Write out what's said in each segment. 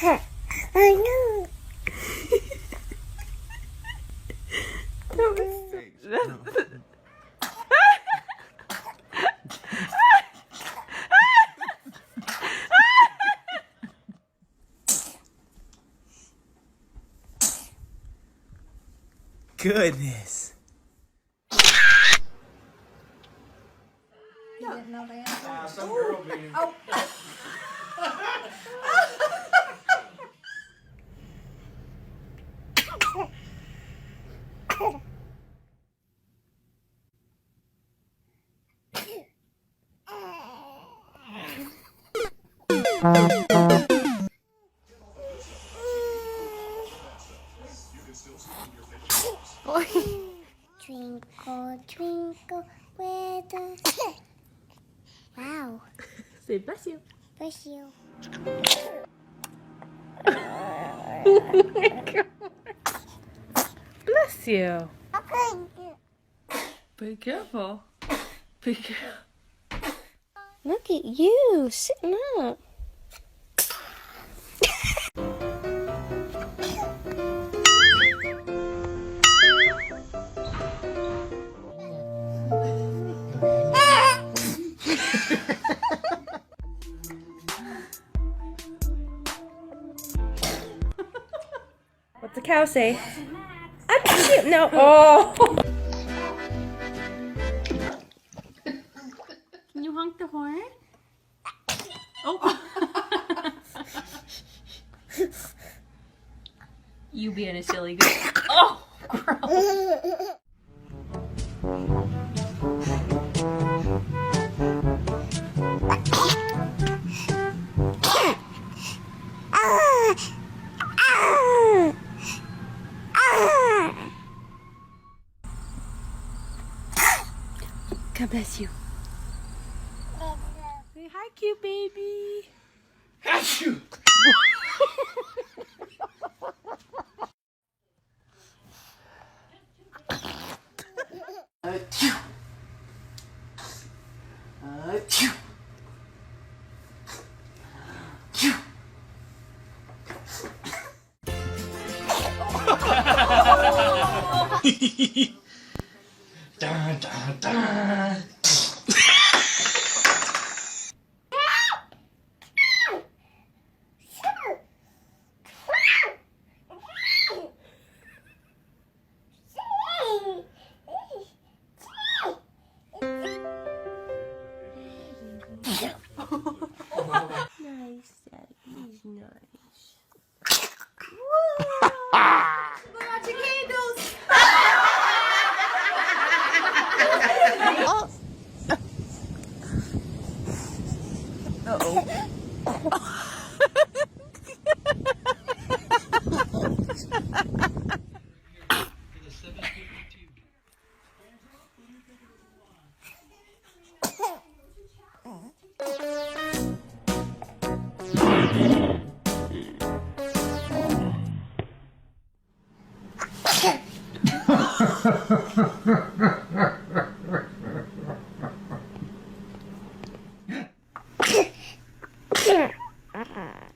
I know. Goodness. You didn't know the answer? Some girl being. Oh. Twinkle, twinkle, where the... Wow. Say bless you. Bless you. Oh my God. Bless you. Be careful. Be careful. Look at you sitting up. What's the cow say? I'm cute. No. Oh. Can you honk the horn? Oh. You being a silly girl. Oh, gross. God bless you. Say hi, cute baby. Achoo! Achoo! Achoo! Achoo! Dun, dun, dun. Nice, Daddy. He's nice. Blow out your candles.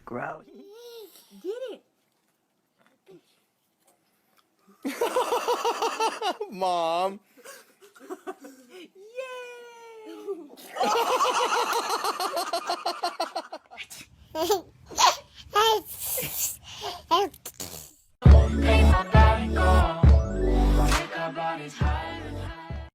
Gross. Get it. Mom. Yay!